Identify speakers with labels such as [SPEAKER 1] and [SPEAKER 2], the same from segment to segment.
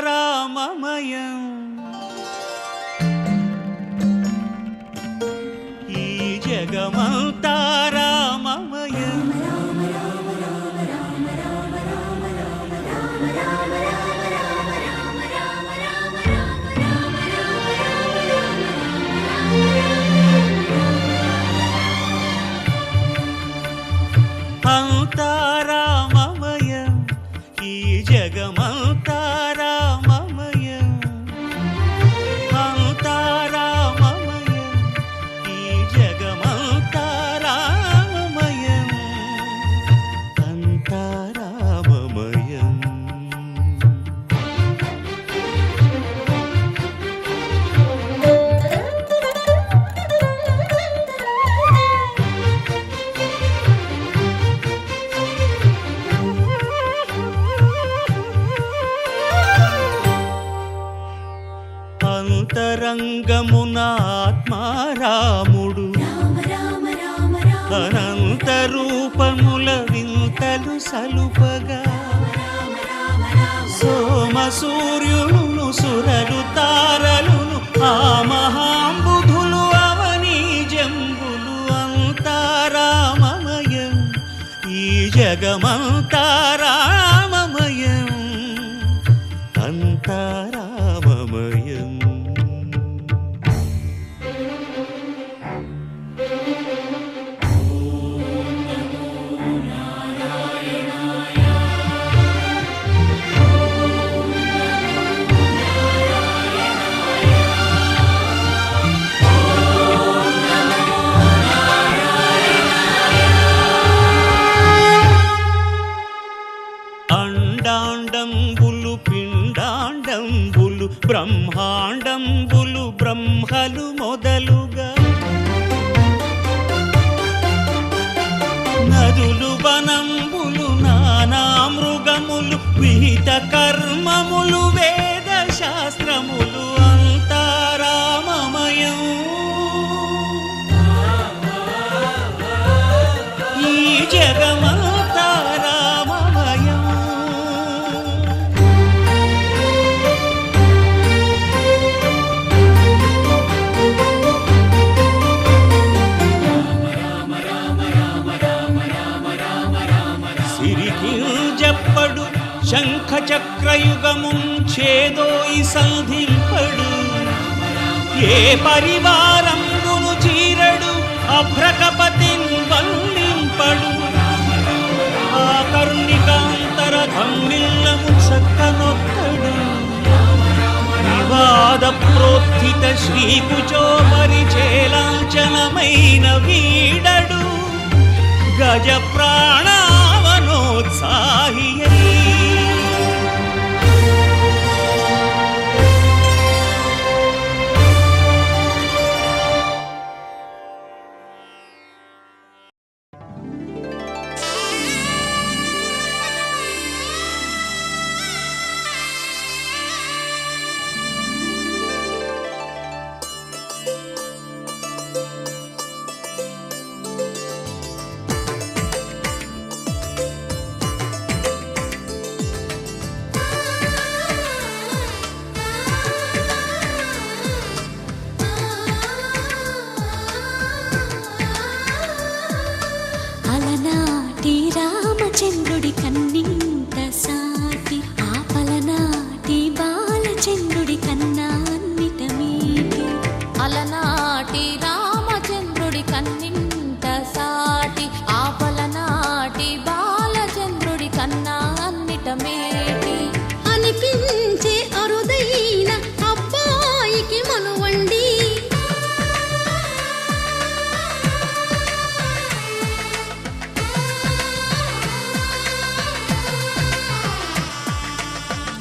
[SPEAKER 1] అంతారామమయం ఈ జగమంతారామమయం అంతారామమయం ఈ జగమంతారామమయం అంతారామమయం ఈ జగమంతారామమయం అంతారామమయం అంతరంగమున ఆత్మారాముడు అనంత రూపముల వింతలు సలుపగా సోమ సూర్యులను సురలు తారలును ఆ మహాంబుధులు అవనీ జంబులు అంతారామమయం ఈ జగమంతారామమయం అంతారామమయం అండాండంబులు పిండాండంబులు బ్రహ్మాండంబులు బ్రహ్మలు మొదలుగా నదులు వనంబులు నానా మృగములు విహిత కర్మములు వేద శాస్త్రములు అంతారామమయం ఈ జగమంతారామమయం సిరికింజప్పడు శంఖ చక్రయుగముం చేదోయి సంధింపడు ఏ పరివారంబును చీరడు అభ్రకపతిన్ వల్లింపడు ఆ కర్ణికాంతర ధమ్మిల్లము చక్కనొక్కడు వివాద ప్రోత్థిత శ్రీకుచో పరిచేలాంఛనమైన వీడడు గజ ప్రాణావనోత్సాహియై
[SPEAKER 2] అలనాటి రామచంద్రుడి కన్నింత సాటి ఆపలనాటి బాలచంద్రుడి కన్నా అన్నిట మీటి అలనాటి రామచంద్రుడి కన్నింత సాటి ఆపలనాటి బాలచంద్రుడి కన్నా అన్నిట మేటి అనిపించే అరుదైన అబ్బాయికి మనువండి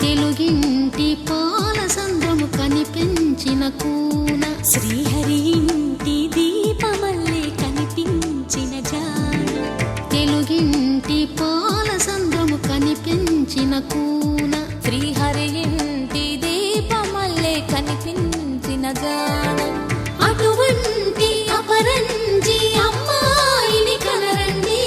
[SPEAKER 2] తెలుగింటి పాల సంద్రము కనిపించిన కూన శ్రీహరి ఇంటి దీపమల్లే కనిపించిన జాన తెలుగింటి పాల సంద్రము కనిపించిన కూన శ్రీహరి ఇంటి దీపమల్లే కనిపించిన జాన అటువంటి అపరంజి అమ్మాయిని కనరండి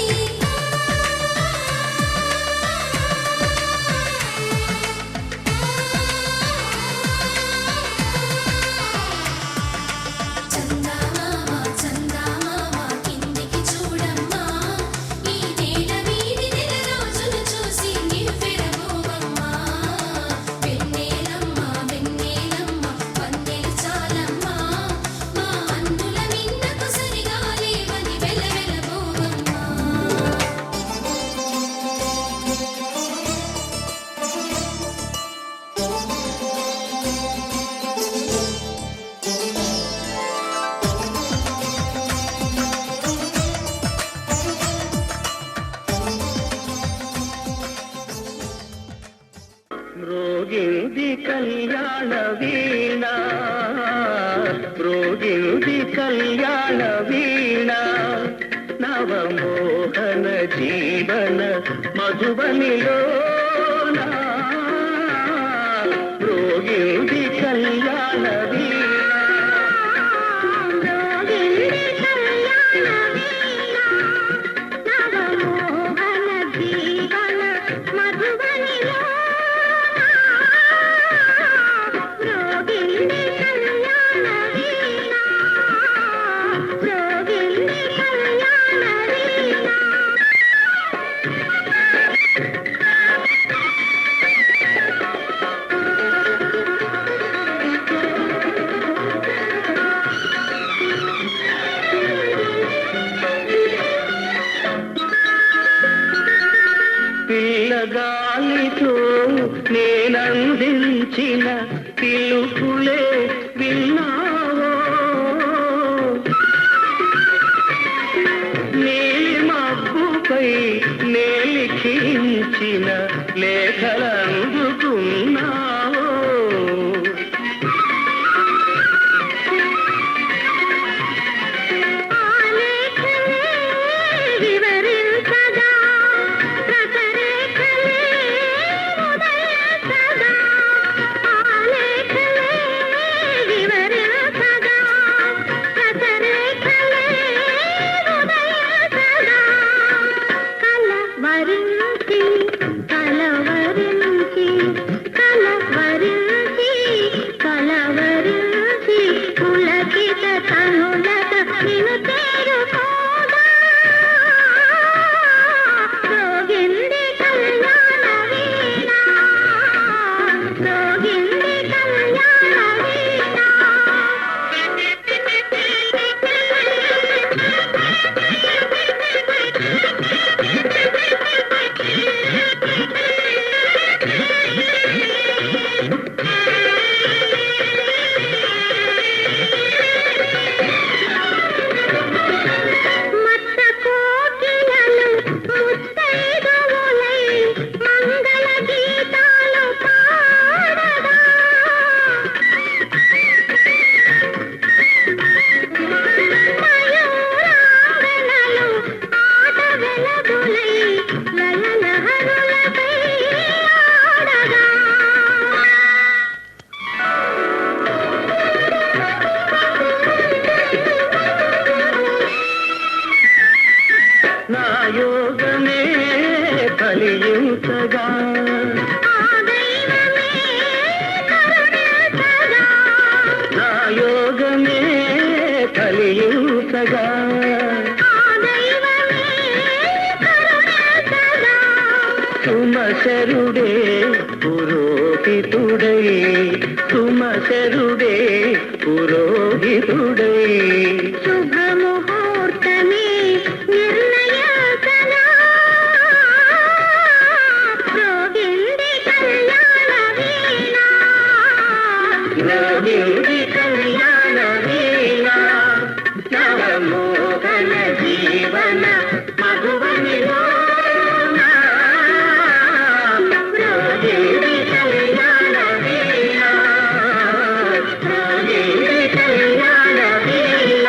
[SPEAKER 3] మ్రోగింది కళ్యాణ వీణ మ్రోగింది కళ్యాణ వీణ నవమోహన జీవన మధుబనిలో మ్రోగింది కళ్యాణ వీణ పిల్లగాలితో నేనందించిన పిలుపులే విన్నావో నీలి మబ్బుపై నేలిఖించిన లేఖలందుకున్నావో యోగమే కలియుతగా నా యోగమే కలియుతగా సుమశరుడే పురోహితుడై సుమశరుడే పురోహితుడై శుభముహూర్తమే కళ్యాణ వీణ నవమోహన జీవన మధుబనిలో కళ్యాణ వీణ కళ్యాణ వీణ.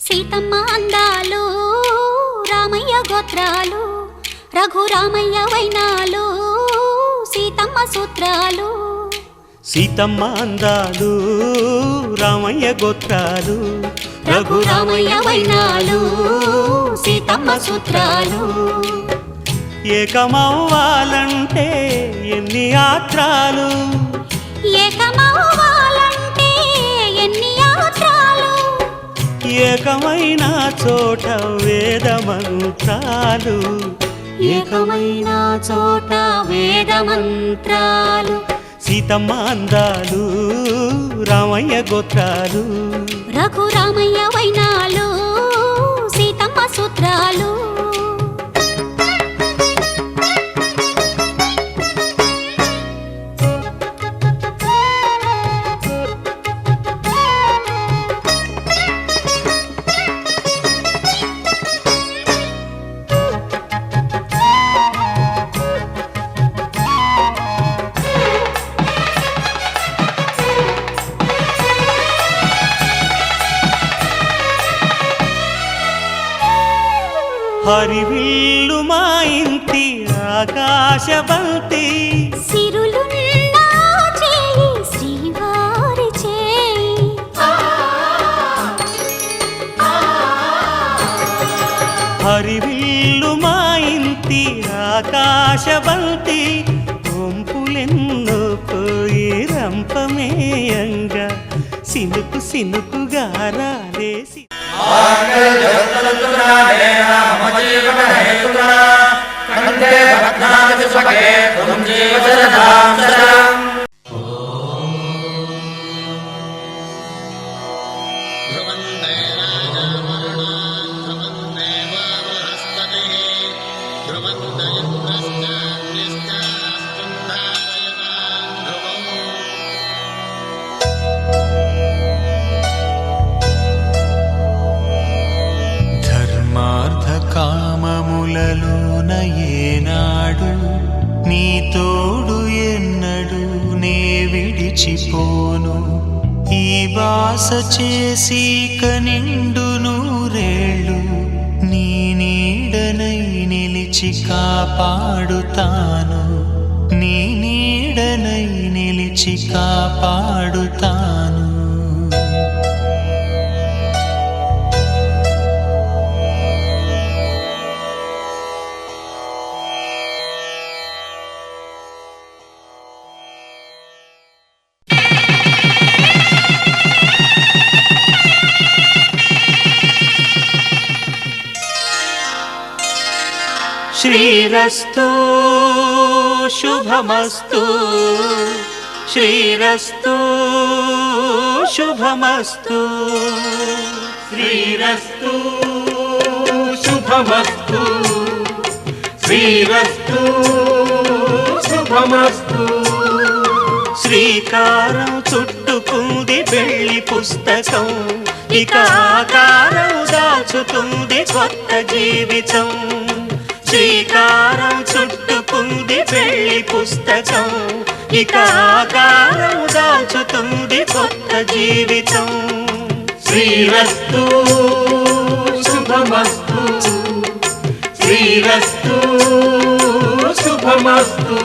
[SPEAKER 2] సీతమ్మ అందాలు రామయ్య గోత్రాలు రఘురామయ్య వైనాలు సీతమ్మ సూత్రాలు
[SPEAKER 1] సీతమ్మ అందాలు రామయ్య గోత్రాలు
[SPEAKER 2] రఘురామయ్య వైనాలు సీతమ్మ సూత్రాలు
[SPEAKER 1] ఏకమవ్వాలంటే ఎన్ని యాత్రాలు
[SPEAKER 2] ఏకమవ్వాలంటే ఎన్ని యాత్రాలు
[SPEAKER 1] ఏకమైన చోట వేద మంత్రాలు
[SPEAKER 2] ఏకమైన చోట వేద మంత్రాలు
[SPEAKER 1] సీతమ్మ అందాలు రామయ్య గోత్రాలు
[SPEAKER 2] రఘురామయ్య వైనాలు సీతమ్మ సూత్రాలు
[SPEAKER 1] హరివిల్లు మా ఇంటి ఆకాశబంతి
[SPEAKER 2] సిరులున్న చేయి శ్రీవారి చేయి
[SPEAKER 1] హరివిల్లు మా ఇంటి ఆకాశబంతి వంపులెన్నో పోయి రంపమేయంగా సినుకు సినుకుగా రాలేసి
[SPEAKER 4] కామములలోన ఏనాడు నీ తోడు ఎన్నడు నే విడిచిపోను ఈ బాస చేసి కనిండు నూరేళ్ళు నీ నీడనై నిలిచి కాపాడుతాను నీ నీడనై నిలిచి కాపాడుతాను
[SPEAKER 1] శ్రీరస్తు శుభమస్తు శ్రీరస్తు శుభమస్తు శ్రీరస్తు శుభమస్తు శ్రీరస్తు శుభమస్తు శ్రీకారం చుట్టుకుంది వెళ్లి పుస్తకం ఇక ఆకారం దాచుతుంది కొత్త జీవితం శ్రీకారం చుట్టుకుంది పెళ్లి పుస్తకం ఇక ఆకారం దాచుతుంది కొత్త జీవితం శ్రీరస్తు శుభమస్తు శ్రీరస్తు శుభమస్తు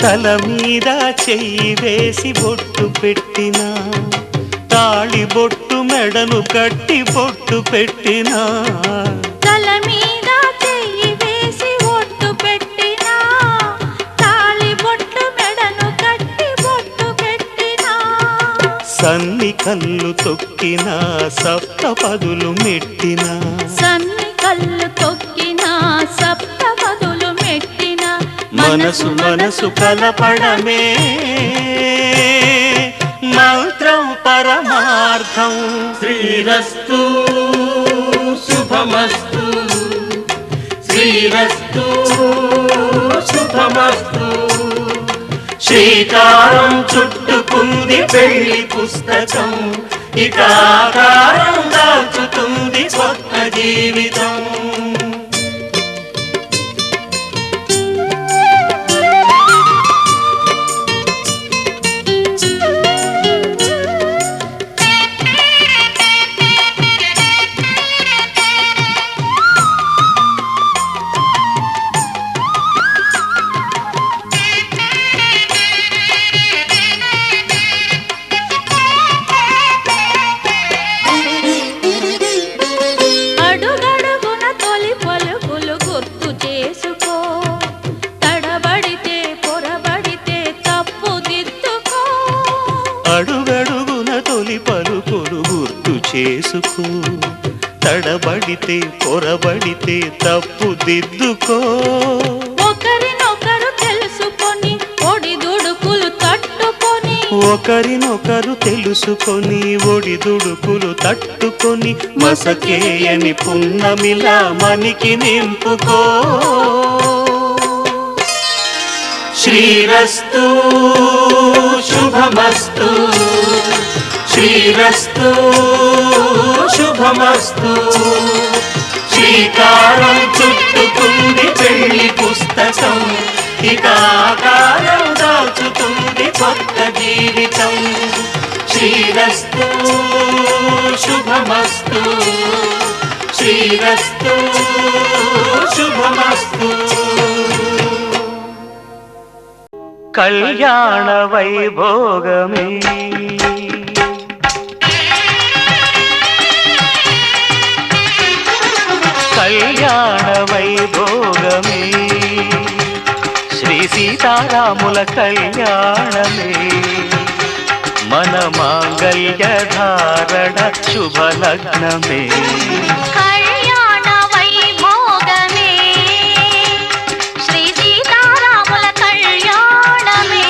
[SPEAKER 1] తల మీద చెయ్యి వేసి బొట్టు పెట్టినా తాళి బొట్టు మెడను కట్టి బొట్టు పెట్టినా
[SPEAKER 2] తల మీద చెయ్యి వేసి బొట్టు పెట్టినా తాళి బొట్టు మెడను కట్టి బొట్టు పెట్టినా
[SPEAKER 1] సన్ని కళ్ళు తొక్కినా సప్త పదులు మెట్టినా
[SPEAKER 2] సన్ని కళ్ళు తొక్కినా సప్త పదులు మెట్టినా
[SPEAKER 1] మనసు మనసు కలపడమే మంత్రం పరమార్థం శ్రీరస్తు శుభమస్తు శ్రీరస్తు శుభమస్తు శ్రీకారం చుట్టుకుంది పెళ్లి పుస్తకం ఇక ఆకారం దాచుతుంది కొత్త జీవితం అడుగడుగున తొలి పలుకులు గుర్తు చేసుకో తడబడితే పొరబడితే తప్పు దిద్దుకో
[SPEAKER 2] ఒకరినొకరు తెలుసుకొని ఒడిదుడుకులు తట్టుకొని
[SPEAKER 1] ఒకరినొకరు తెలుసుకొని ఒడిదుడుకులు తట్టుకొని మసకేయని పున్నమిలా మనికి నింపుకో. శ్రీరస్తు శుభమస్తు, శ్రీరస్తు శుభమస్తు. శ్రీకారం చుట్టుకుంది పెళ్లి పుస్తకం, ఇక ఆకారం దాచుతుంది కొత్త జీవితం. శ్రీరస్తు శుభమస్తు, శ్రీరస్తు శుభమస్తు. కళ్యాణ వైభోగమే కళ్యాణ వైభోగమే శ్రీ సీతారాముల కళ్యాణమే. మన మాంగళ్య ధారణ శుభలగ్నమే.
[SPEAKER 2] కళ్యాణ వైభోగమే శ్రీ సీతారాముల కళ్యాణమే.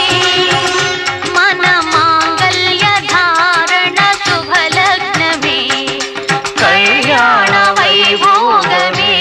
[SPEAKER 2] మన మాంగళ్య ధారణ శుభలగ్నమే. కళ్యాణ వైభోగమే.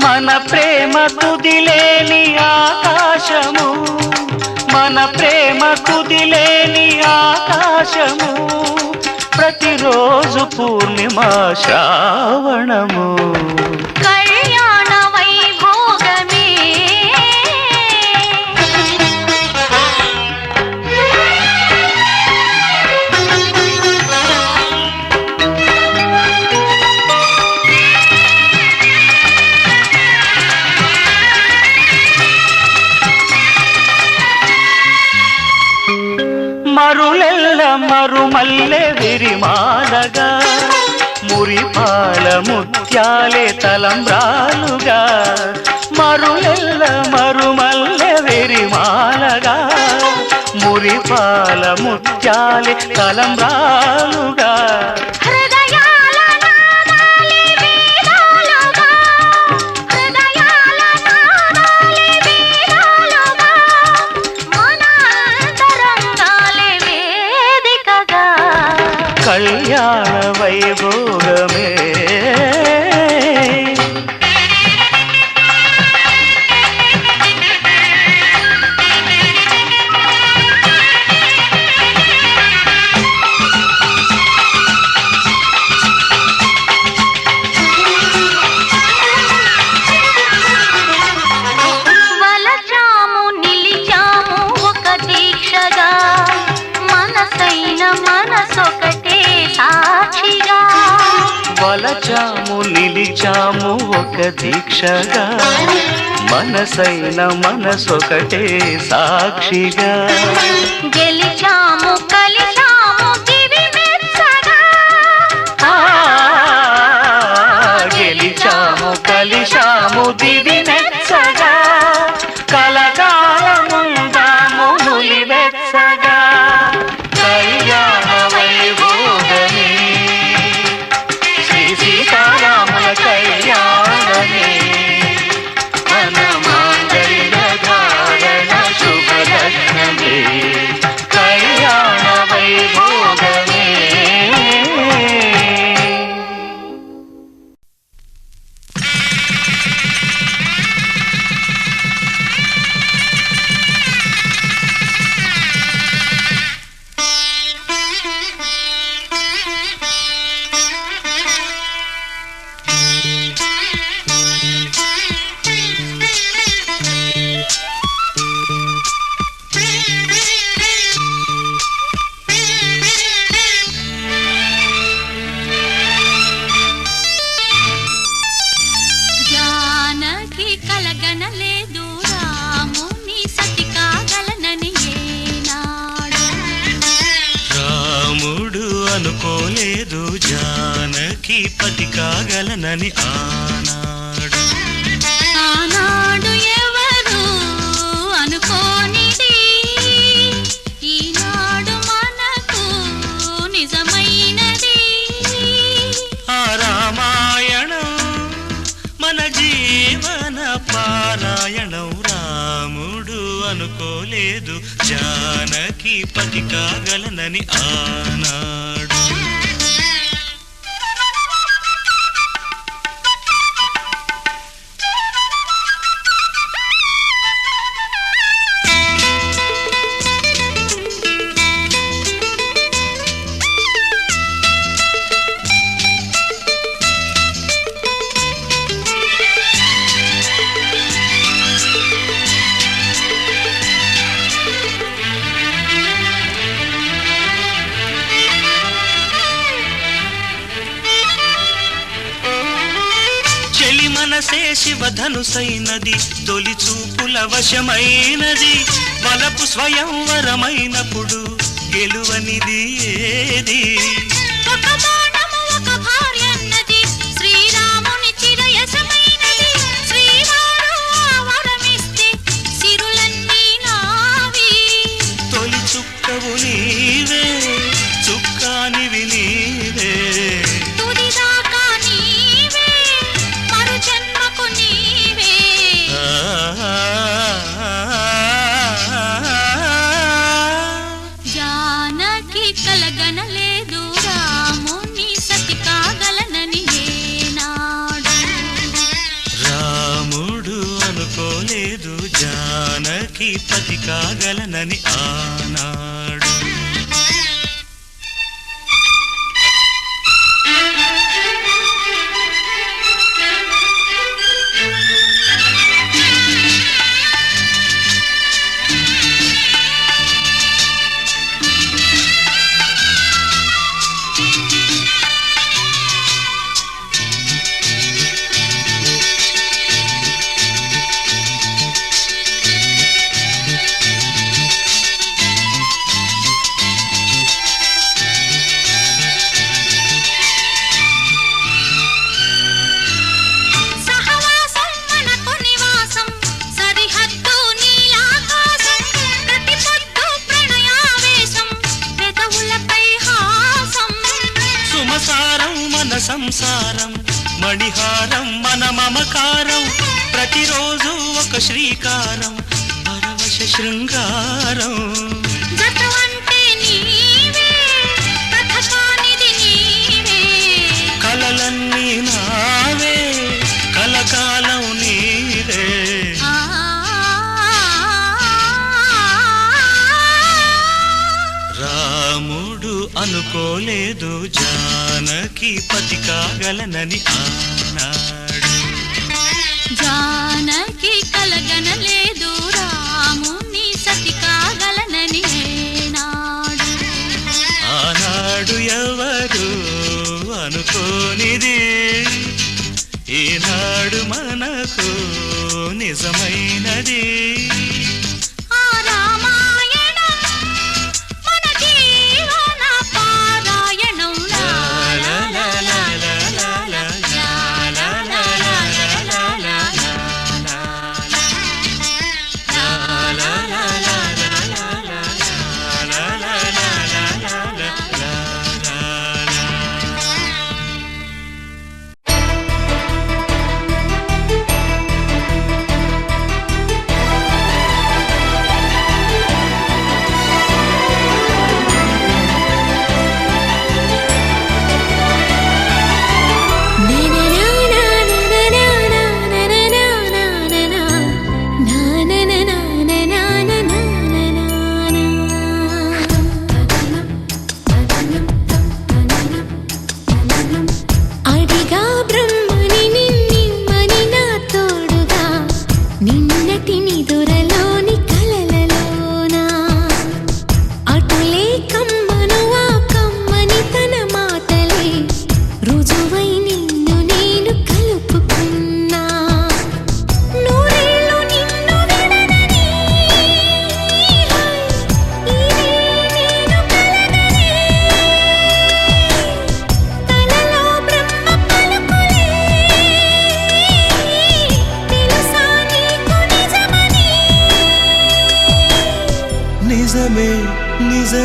[SPEAKER 1] మన ప్రేమ కుదిలేని ఆకాశము, మన ప్రేమ కుదిలేని ఆకాశము. ప్రతిరోజు పూర్ణిమా శ్రావణము.
[SPEAKER 2] కళ్యాణ వైభోగమే.
[SPEAKER 1] మరులెల్ల మరుమల్లె విరిమాలగా, మురిపాల ముత్యాలే తలంబ్రాలుగా. మరులెల్ల మరుమల్లె విరిమాలగా, మురిపాల ముత్యాలే తలంబ్రాలుగా.
[SPEAKER 2] హృదయాల నాదాలే వేదాలుగా, హృదయాల నాదాలే వేదాలుగా. మన అంతరంగాలే వేదికగా.
[SPEAKER 1] కళ్యాణ వైభోగమే
[SPEAKER 2] వలచాము నిలిచాము ఒక దీక్షగా, మనసైన మనసొకటే సాక్షిగా.
[SPEAKER 1] వలచాము నిలిచాము ఒక దీక్షగా, మనసైన మనసొకటే సాక్షిగా.
[SPEAKER 2] గెలిచాము కలిచాము దివి మెచ్చగా.
[SPEAKER 1] గెలిచాము కలిశాము దివి మెచ్చగా. కలకాలముందాము నులి వెచ్చగా. కళ్యాణ వైభోగమే శ్రీ సీతారాముల కళ్యాణమే. మన మాంగళ్య ధారణ శుభలగ్నమే.
[SPEAKER 4] అనుకోలేదు జానకి పతి కాగలనని ఆనాడు.
[SPEAKER 2] ఆనాడు ఎవరు అనుకోనిది ఈనాడు మనకు నిజమైనది.
[SPEAKER 4] ఆ రామాయణం మన జీవన పారాయణం. రాముడు అనుకోలేదు జానకి పతి కాగలనని ఆనాడు. మనసే శివధనుసైనది తొలి చూపుల వశమైనది. వలపు స్వయంవరమైనప్పుడు గెలువనిది ఏది?
[SPEAKER 2] ఒక బాణము ఒక భార్యన్నది శ్రీరాముని చిరయసమైనది. శ్రీవారు వరమిస్తే సిరులన్నీ నావి.
[SPEAKER 4] తొలి చుక్కవు నీవే చుక్కానివి నీవే.
[SPEAKER 2] తుదిదాకా నీవే మరు జన్మకు నీవే. జానకి కలగనలేదు రాముని సతి కాగలనని ఏనాడు.
[SPEAKER 4] రాముడు అనుకోలేదు జానకి పతి కాగలనని ఆనాడు.
[SPEAKER 2] సహవాసం మనకు నివాసం సరిహద్దు నీలాకాశం. ప్రతి పొద్దు ప్రణయావేశం పెదవులపై హాసం.
[SPEAKER 4] సుమసారం మన సంసారం మణిహారం మన మమకారం. ప్రతిరోజు ఒక శ్రీకారం పరవశ శృంగారం.
[SPEAKER 2] జత అంటే నీవే కథ కానిది నీవే.
[SPEAKER 4] కలలన్నీ నావే కలకాలం నీవే.
[SPEAKER 2] ఆ
[SPEAKER 4] రాముడు అనుకోలేదు జానకి పతి కాగలనని ఆనాడు.
[SPEAKER 2] జానకి కలగనలేదు రాముని సతి కాగలనని ఏనాడు.
[SPEAKER 4] ఆనాడు ఎవరు అనుకోనిది ఈనాడు మనకు నిజమైనది.
[SPEAKER 2] ఆ రామాయణం మన జీవన పారాయణం. లా లా లా లా లా లా లా లా లా లా లా లా లా లా లా లా లా.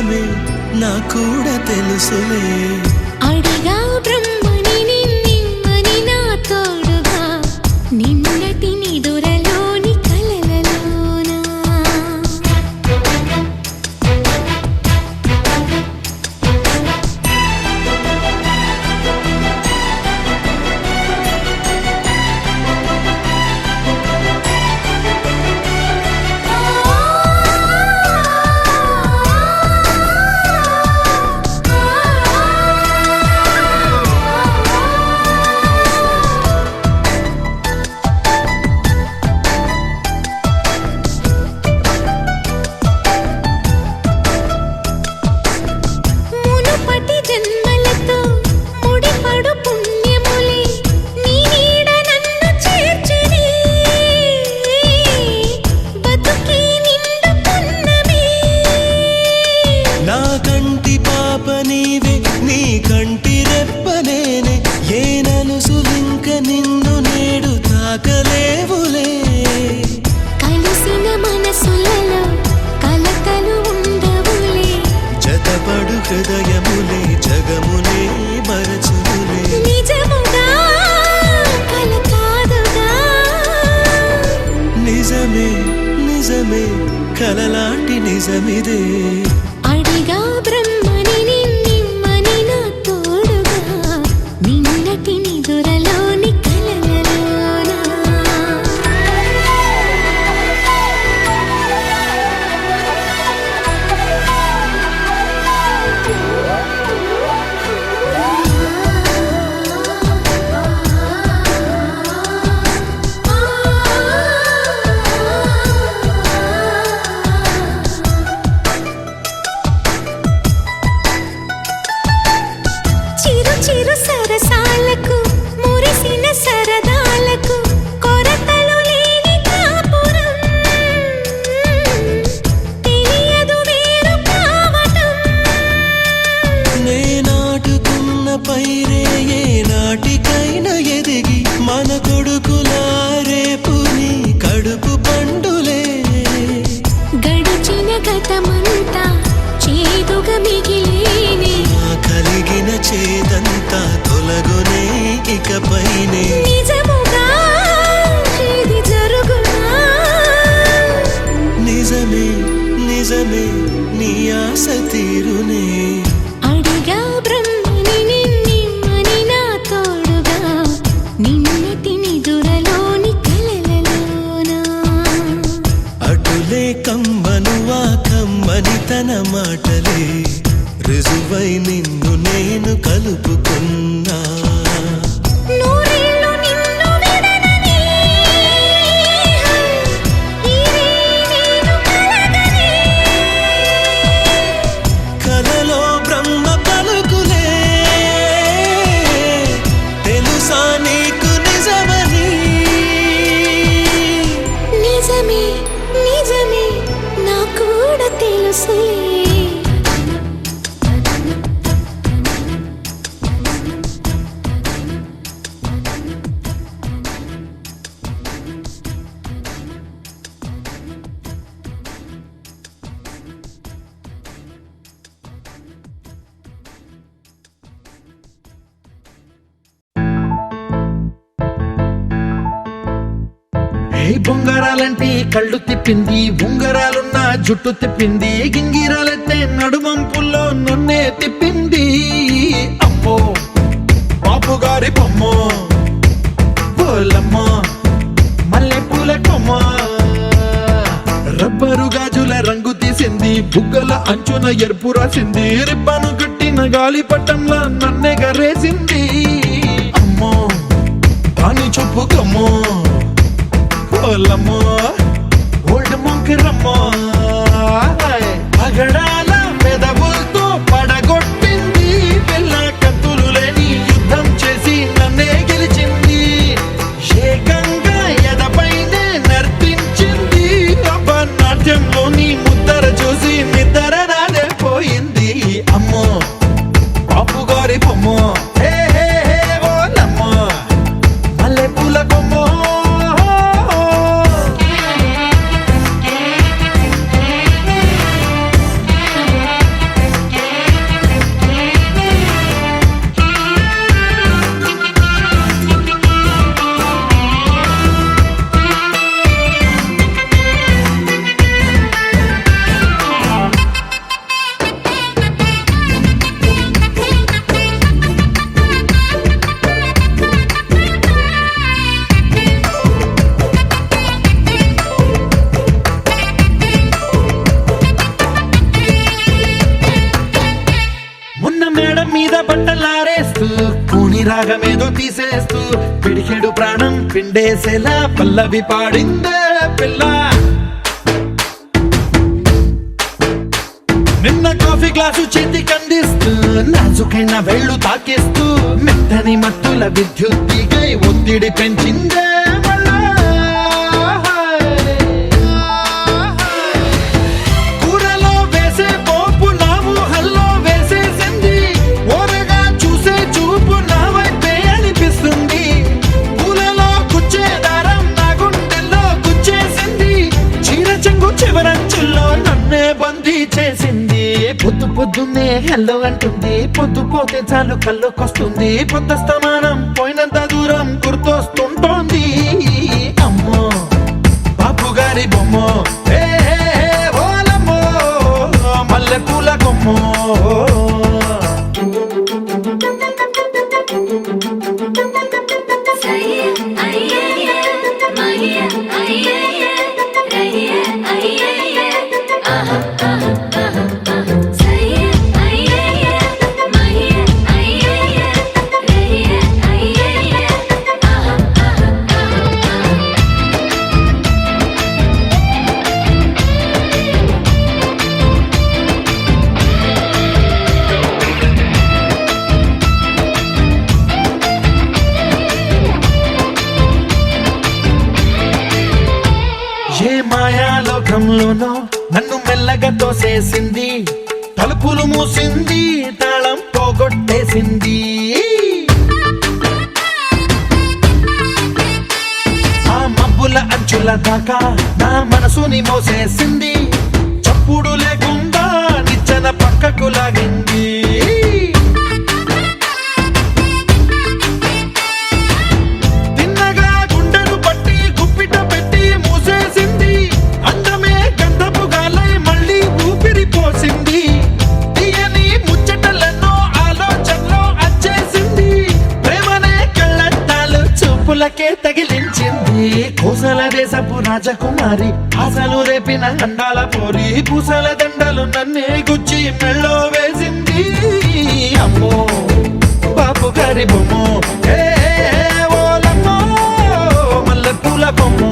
[SPEAKER 4] నిజమే నా కూడా తెలుసులే
[SPEAKER 2] అడిగా బ్రహ్మని నిన్నని నా తోడుగా నిన్నటి నిదురలోని కలలలోనా మునుపటి జన్మలతో ముడిపడు పుణ్యములే నీ నీడ నన్ను చేర్చిని బతుకి నిండు పున్నమి
[SPEAKER 4] నా కంటి పాప నీవే నీ కంటి రెప్ప నేనే ఏ నలుసులింక నిన్ను నేడు తాకలేవులే
[SPEAKER 2] కలిసిన మనసులలో కలతలు ఉండవులే
[SPEAKER 4] జతపడు హృదయములే జగమునే మరచులే
[SPEAKER 2] నిజముగా కల కాదుగా
[SPEAKER 4] నిజమే నిజమే కలలాంటి నిజమిదే
[SPEAKER 2] అడిగా బ్రహ్మని నిన్నని నా తోడుగా నిన్నటి నిదురలోని కలలలోనా చిరు చిరు సరసాలకు మురిసిన సరదాలకు కొరతలు లేని కాపురం తెలియదు వేరు కావటం
[SPEAKER 4] నే నాటుకున్న పైరే ఏ నాటికైనా ఎదిగి మన కొడుకులా రేపు నీ కడుపు పండులే
[SPEAKER 2] గడిచిన గతమంతా చేదుగా మిగిలేనే
[SPEAKER 4] నా కలిగిన చేదంతా తొలగునే ఇకపైనే
[SPEAKER 2] నిజముగా ఇది జరుగునా
[SPEAKER 4] నిజమే నిజమే నీ ఆశ తీరునే
[SPEAKER 2] అడిగా బ్రహ్మని నిన్నని నా తోడుగా నిన్నటి నిదురలోని కలలలోనా
[SPEAKER 4] అటులే కమ్మనువా కమ్మని తన మాటలే రుజువై నిన్ను నేను కలుపుకున్నా
[SPEAKER 2] నూరేళ్ళు నిన్ను విడనని ఇదే నేను కలగని
[SPEAKER 4] కలలో బ్రహ్మ పలుకులే తెలుసా నీకు నిజమని
[SPEAKER 2] నిజమే నిజమే నా కూడా తెలుసులే
[SPEAKER 5] బొంగరాలంటే కళ్ళు తిప్పింది ఉంగరాలున్న జుట్టు తిప్పింది గింగిరాలైతే నడుమంపుల్లో నన్నే తిప్పింది అమ్మో బాబు గారి బొమ్మ పోలమ్మ మల్లె పూల కొమ్మ రబ్బరు గాజుల రంగు తీసింది బుగ్గల అంచున ఎరుపు రాసింది రిబ్బను కట్టిన గాలి పట్టంలా నన్నే గరేసింది అమ్మో దాని చూపు కమ్మో పోలమ్మో ఓల్డ్ మొంకిరమ్మో పగడాల పెదవులతో పడగొట్టింది పిల్ల కత్తులు లేని యుద్ధం చేసి నన్నే గెలిచింది ఏకంగా ఎదపైనే నర్తించింది నాట్యంలోని ముద్దర చూసి నిద్ర నాడే పోయింది అమ్మో బాపు గారి బొమ్మ హే హే హే ఓలమ్మ మల్లె పూల కొమ్మ మీద బట్టలారేస్తూ కూని రాగమేదో తీసేస్తూ పిడికెడు ప్రాణం పిండేసేలా పల్లవి పాడిందే పిల్ల. నిన్న కాఫీ గ్లాసు చేతి కందిస్తూ నాజుకైన వేళ్ళు తాకేస్తూ మెత్తని మత్తుల విద్యుత్ తీగై ఒత్తిడి పెంచిందే మళ్ళా. కూరలో వేసే పోపు నా ఊహల్లో వేసేసింది, ఓరగా చూసే చూపు నా వైపే అనిపిస్తుంది. పూలలో గుచ్చే దారం నా గుండెల్లో గుచ్చేసింది, చీర చెంగు చివరంచుల్లో నన్నే బందీ చేసింది. పొద్దు పొద్దున్నే హెల్లో అంటుంది, పొద్దు పోతే చాలు కళ్ళొకొస్తుంది. పొద్దస్తమానం పోయినంత దూరం గుర్తొస్తుంటోంది. అమ్మో బాపు గారి బొమ్మో, ఏ ఓలమ్మో మల్లె పూల కొమ్మో. ఏ మాయాలోకంలోనో నన్ను మెల్లగా తోసేసింది, తలుపులు మూసింది, తాళం పోగొట్టేసింది. ఆ మబ్బుల అంచుల దాకా నా మనసుని మోసేసింది, చప్పుడు లేకుండా నిచ్చెన పక్కకు లాగింది. తగిలించింది కోసల దేశపు రాజకుమారి, ఆశలు రేపిన అండాల పోరి, పూసల దండలు నన్నే గుచ్చి మెళ్ళో వేసింది. అమ్మో బాపు గారి బొమ్మో, ఏ ఓలమ్మో మల్లె పూల బొమ్మో.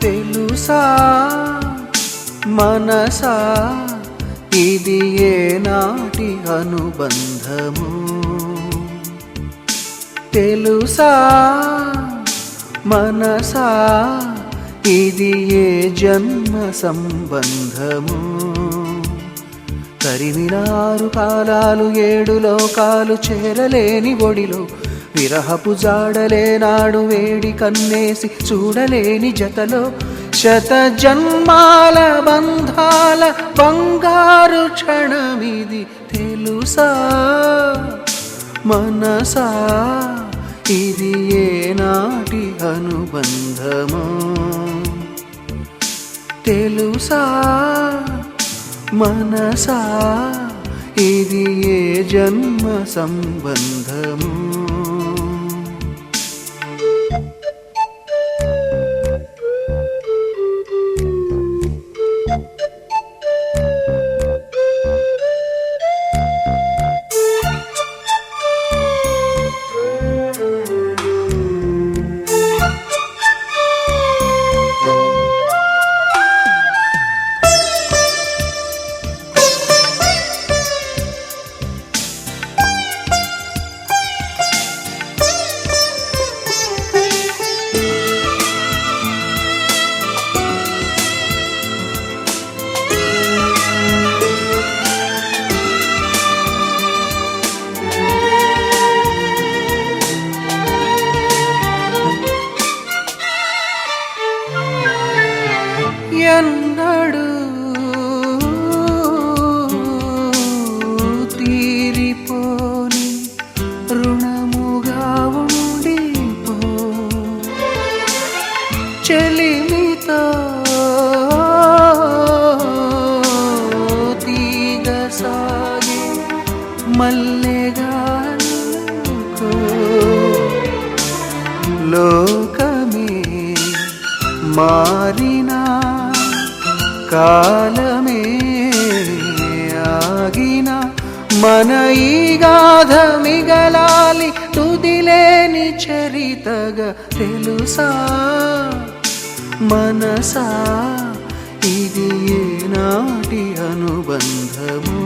[SPEAKER 6] తెలుసా మనసా ఇది ఏనాటి అనుబంధము తెలుసా మనసా ఇది ఏ జన్మ సంబంధము తరిమినారు కాలాలు 7 లోకాలు చేరలేని ఒడిలో విరహపు జాడలేనాడు వేడి కన్నేసి చూడలేని జతలో శత జన్మాల బంధాల బంగారు క్షణమిది తెలుసా మనసా ఇది ఏనాటి అనుబంధమో తెలుసా మనసా ఇది ఏ జన్మ సంబంధము ఎన్నడు తీరిపోని రుణముగా ఉండిపో చెలిమితో తీగ సాగి మల్లెగాలుకో లోకమే మారినా కాలమే ఆగిన మన ఈ గాథ మిగలాలి తుదిలేని చరితగా తెలుసా మనసా ఇది ఏనాటి అనుబంధము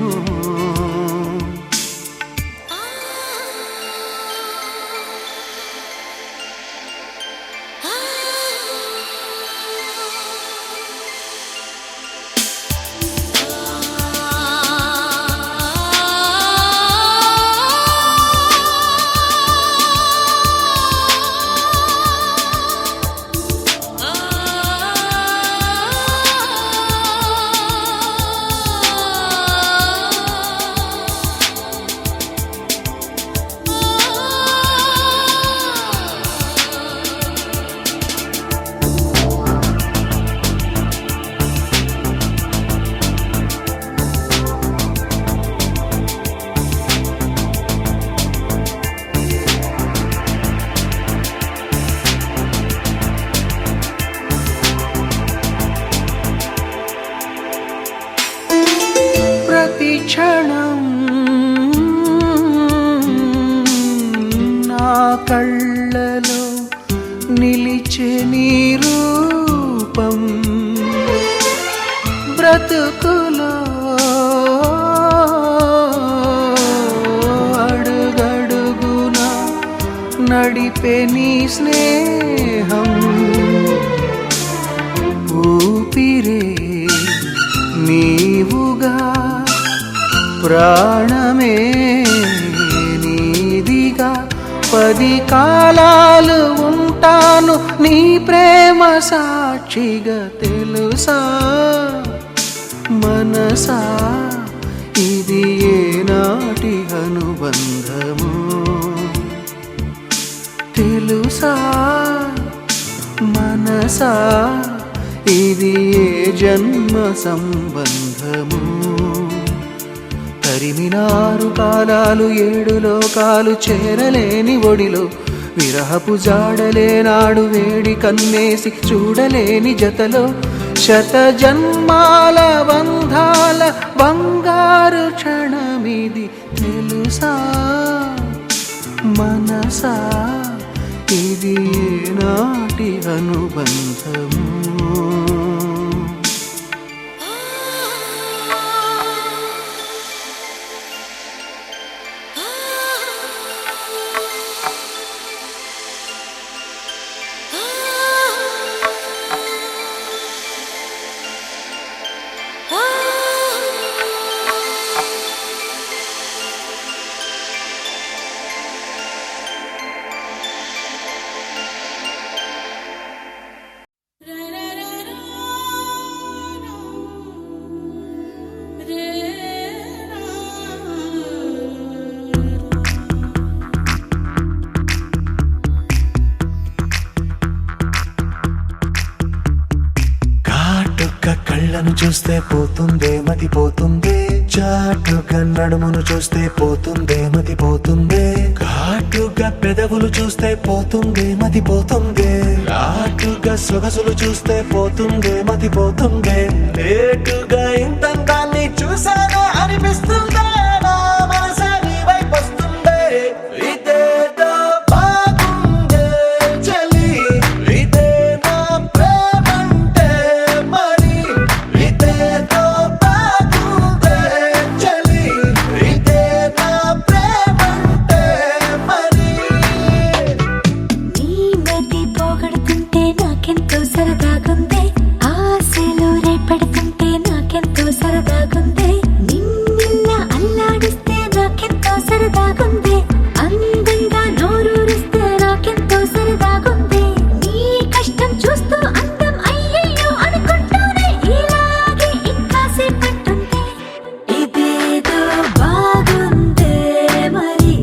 [SPEAKER 6] క్షణం నా కళ్ళలో నిలిచే నీ రూపం బ్రతుకులో అడుగడుగున నడిపే నీ స్నేహం ఊపిరే నీవుగా ప్రాణమే నీదిగా 10 కాలాలు ఉంటాను నీ ప్రేమ సాక్షిగా తెలుసా మనసా ఇది ఏనాటి అనుబంధము తెలుసా మనసా ఇది ఏ జన్మ సంబంధము తరిమినారు కాలాలు 7 లోకాలు చేరలేని ఒడిలో విరహపు జాడలేనాడు వేడి కన్నేసి చూడలేని జతలో శత జన్మాల బంధాల బంగారు క్షణమిది తెలుసా మనసా ఇది ఏనాటి అనుబంధము
[SPEAKER 4] కళ్ళను చూస్తే పోతుందే మతి పోతుందే చాటుగా నడుమును చూస్తే పోతుందే మతి పోతుందే ఘాటుగా పెదవులు చూస్తే పోతుందే మతి పోతుందే లాటుగా సొగసులు చూస్తే పోతుందే మతి పోతుందే లేటుగా ఇంతంతాన్ని చూసానే అనిపిస్తుందే నా మనసే నీ వైపు వస్తుందే ఇదేదో బాగుందే చలి ఇదే నా ప్రేమంటే మరి ఇదేదో బాగుందే చలి ఇదే నా ప్రేమంటే మరి
[SPEAKER 2] నీ మతి పోగొడుతుంటే నాకెంతో సరదాగుంది ఆశలు రేపెడుతుంటే నాకెంతో సరదాగుంది నిన్న అల్లాడిస్తే నాకెంతో సరదాగుంది అందంగా నోరూరిస్తే నాకెంతో సరదాగుంది నీ కష్టం చూస్తూ అందం అయ్యయ్యో అనుకుంటూనే ఇలాగే ఇంకాసేపట్టుంది ఇదేదో బాగుందే మరి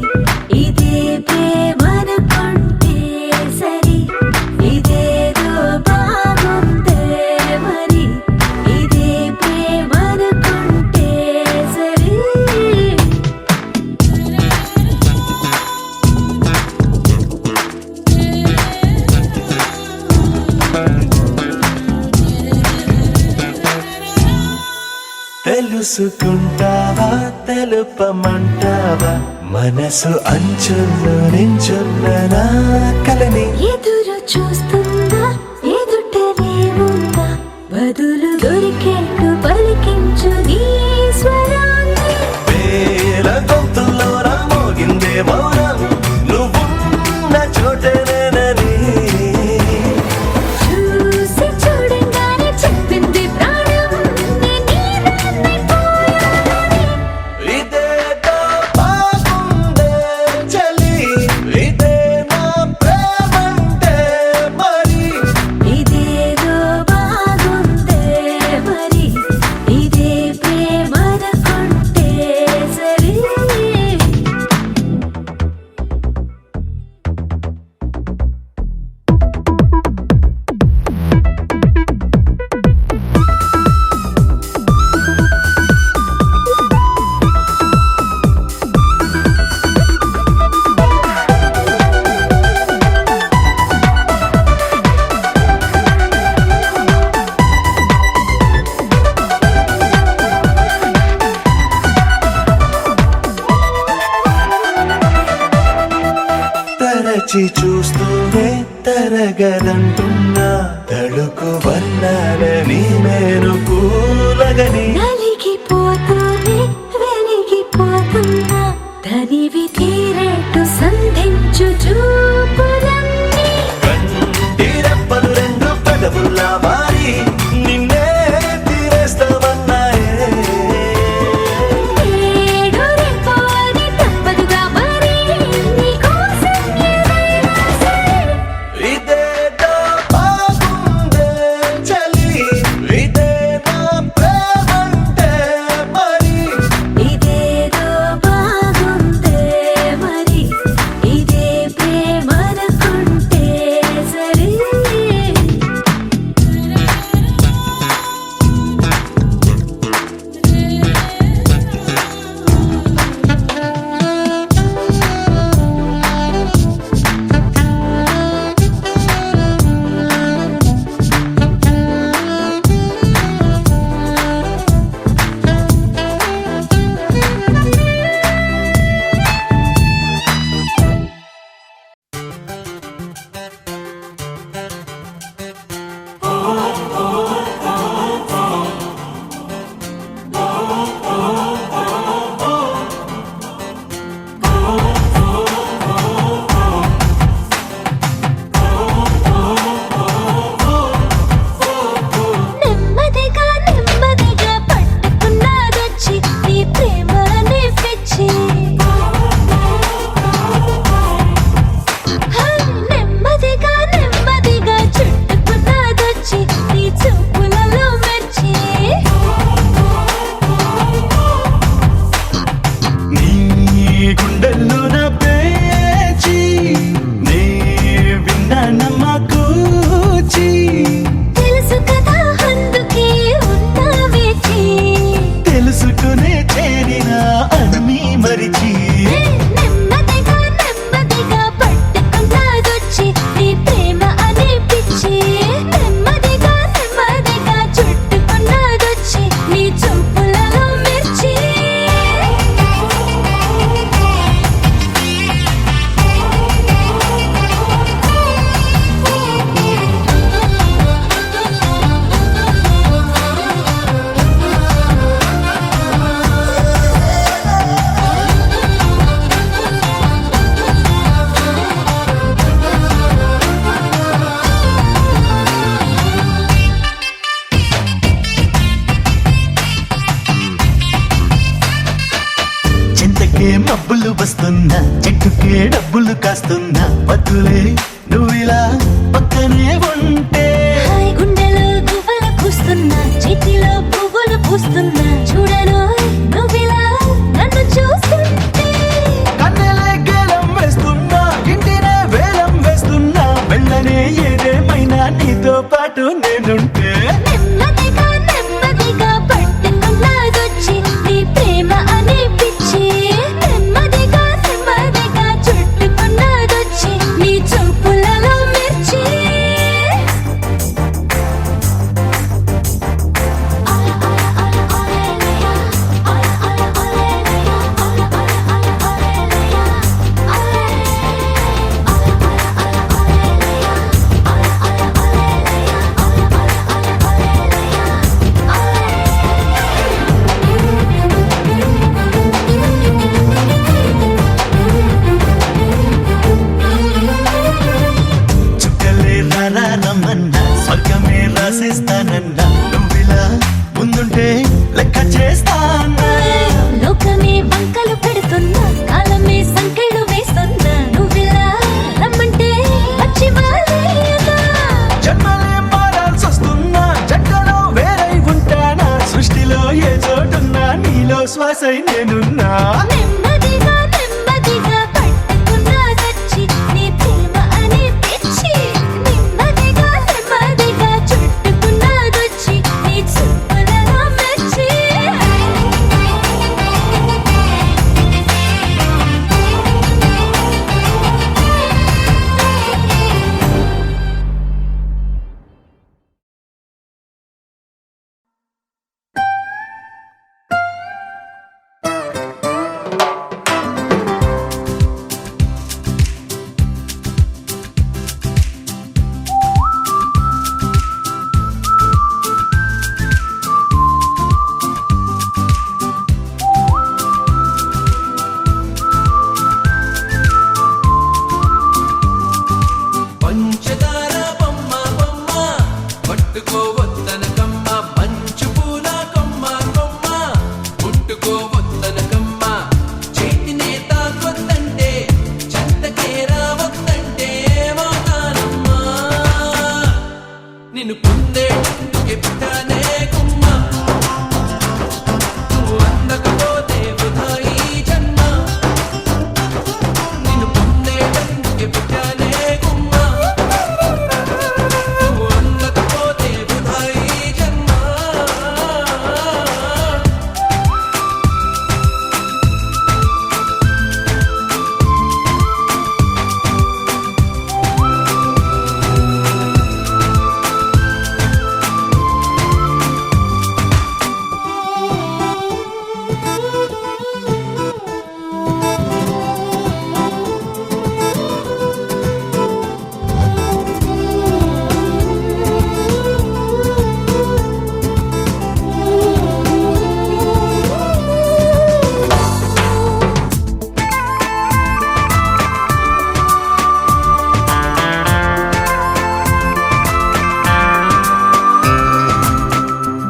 [SPEAKER 2] ఇదే ప్రేమనుకుంటే సరి ఇదేదో బాగుందే మరి ఇదే ప్రేమనుకుంటే సరి
[SPEAKER 4] తెలుసుకుంటావా తెలుపమంటావా మనసు అంచుల్లో నించున్న నా కలని
[SPEAKER 2] ఎదురు చూస్తుందా ఎదుటనే ఉందా బదులు దొరికేట్టు పలికించు నీ స్వరాన్ని
[SPEAKER 4] వేల గొంతుల్లో నా మోగిందే మౌనం నువ్వున్న చోటనేనని
[SPEAKER 2] చూసి చూడంగానే చెప్పింది ప్రాణం నీదాన్నైపోయానని
[SPEAKER 4] ఇదేదో బాగుందే చలి ఇదే నా ప్రేమంటే మరి
[SPEAKER 2] ఇదేదో బాగుందే మరి ఇదే ప్రేమనుకుంటే సరి
[SPEAKER 4] తరచి చూస్తూనే తరగదంటున్నా తడుకు వన్నాలని నేను కూలగని
[SPEAKER 2] నలిగిపోతూనే వెలిగిపోతున్నా తనివి తీరేట్టు సంధించు చూపులన్నీ
[SPEAKER 4] కంటి రెప్పలు రెండు పెదవుల్లా మారి నిన్నే తీరేస్తామన్నాయే
[SPEAKER 2] ఏడు రెప్పోని తప్పదుగా మరి నీకోసం ఏదైనా సరే
[SPEAKER 4] ఇదేదో బాగుందే చలి ఇదే నా ప్రేమంటే కాస్తున్నా వద్దులే నువ్విలా పక్కనే ఉంటే
[SPEAKER 2] హాయ్ గుండెలో గువ్వలు కూస్తున్నా చేతిలో పువ్వులు పూస్తున్నా చూడను నువ్విలా నన్ను చూస్తుంటే
[SPEAKER 4] కన్నెలే గేలం వేస్తున్నా ఇంటినే వేలం వేస్తున్నా వెళ్ళనే ఏదేమైనా నీతో పాటు నేనుంటే
[SPEAKER 2] నెమ్మదిగా నెమ్మదిగా పట్టుకున్నదొచ్చి నీ ప్రేమ అనే పిచ్చి నెమ్మదిగా నెమ్మదిగా చుట్టుకున్నదొచ్చి నీ చూపులలో మిర్చి
[SPEAKER 4] చుక్కలే రారా రమ్మన్నా స్వర్గమే రాసిస్తానన్నా నువ్విలా ముందుంటే లెక్క చేస్తానా
[SPEAKER 2] లోకమే వంకలు పెడుతున్నా కాలమే సంకెళ్ళు వేస్తున్నా నువ్విలా రమ్మంటే వచ్చి వాలేయనా
[SPEAKER 4] జన్మలే మారాల్సొస్తున్నా జంటలో వేరై ఉంటానా సృష్టిలో ఏ చోటున్నా నీలో శ్వాసై నేనున్నా
[SPEAKER 2] నెమ్మదిగా నెమ్మదిగా పట్టుకున్నదొచ్చి నీ ప్రేమ అనే పిచ్చి నెమ్మదిగా నెమ్మదిగా చుట్టుకున్నదొచ్చి నీ చూపులలో మెచ్చి
[SPEAKER 6] పంచదార బొమ్మ బొమ్మ పట్టుకోవద్దనకమ్మ మంచు పూల కొమ్మ కొమ్మ ముట్టుకోవద్దనకమ్మ చేతినే తాకొద్దంటే చెంతకే రావద్దంటే ఏమవుతానమ్మా నిన్ను పొందేందుకే పుట్టానే కుమ్మ నువ్వు అందకపోతే వృధా ఈ జన్మ నిన్ను పొందేందుకే పుట్టానే కుమ్మ నువ్వు అందకపోతే వృధా ఈ జన్మ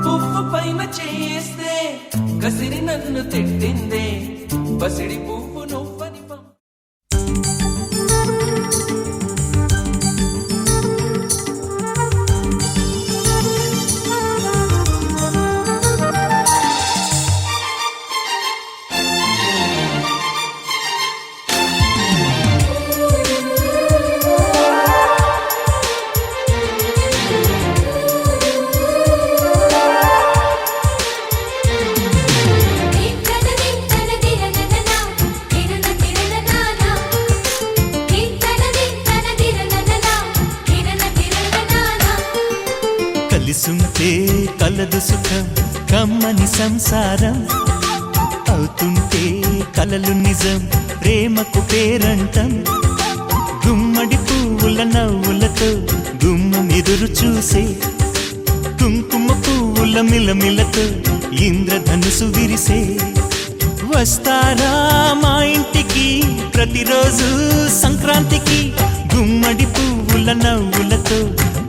[SPEAKER 6] పువ్వు పైన చేస్తే కసిరి నన్ను తిట్టిందే బసిడి పువ్వు నువ్వని
[SPEAKER 4] కలిసుంటే కలదు సుఖం కమ్మని సంసారం అవుతుంటే కలలు నిజం ప్రేమకు పేరంటం గుమ్మడి పువ్వుల నవ్వులతో గుమ్మం ఎదురు చూసే కుంకుమ పువ్వుల మిలమిలతో ఇంద్రధనుసు విరిసే వస్తారా మా ఇంటికి ప్రతిరోజు సంక్రాంతికి గుమ్మడి పువ్వుల నవ్వులతో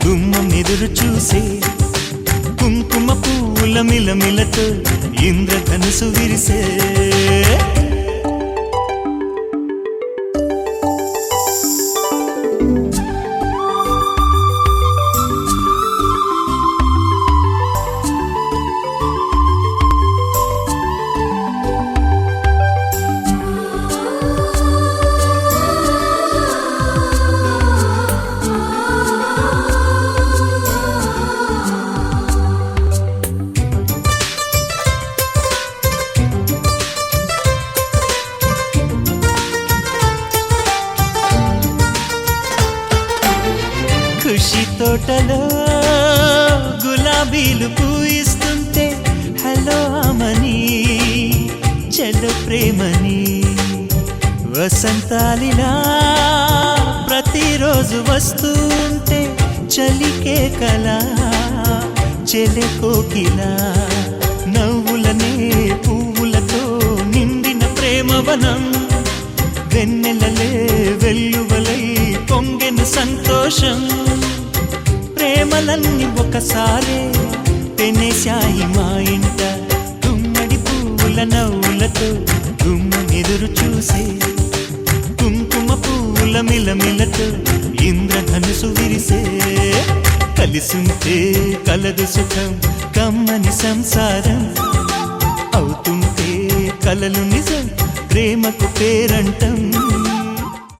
[SPEAKER 4] గుమ్మం ఎదురు చూసే కుంకుమ పువ్వుల మిలమిలతో ఇంద్రధనుసు విరిసే గులాబీలు పూయిస్తుంటే హలో అమని చెల్లో ప్రేమని వసంతాలిలా ప్రతిరోజు వస్తుంటే చలికే కలా చెలె కోకిలా నవ్వులనే పువ్వులతో నిండిన ప్రేమవనం వెన్నెలలే వెల్లువలై పొంగెను సంతోషం ప్రేమలన్నీ ఒకసారే పెనేశాయి మా ఇంట గుమ్మడి పువ్వుల నవ్వులతో గుమ్మెదురు చూసే కుంకుమ పువ్వుల మిలమిలతో ఇంద్రధనుసు విరిసే కలిసుంటే కలదు సుఖం కమ్మని సంసారం అవుతుంటే కలలు నిజం ప్రేమకు పేరంటం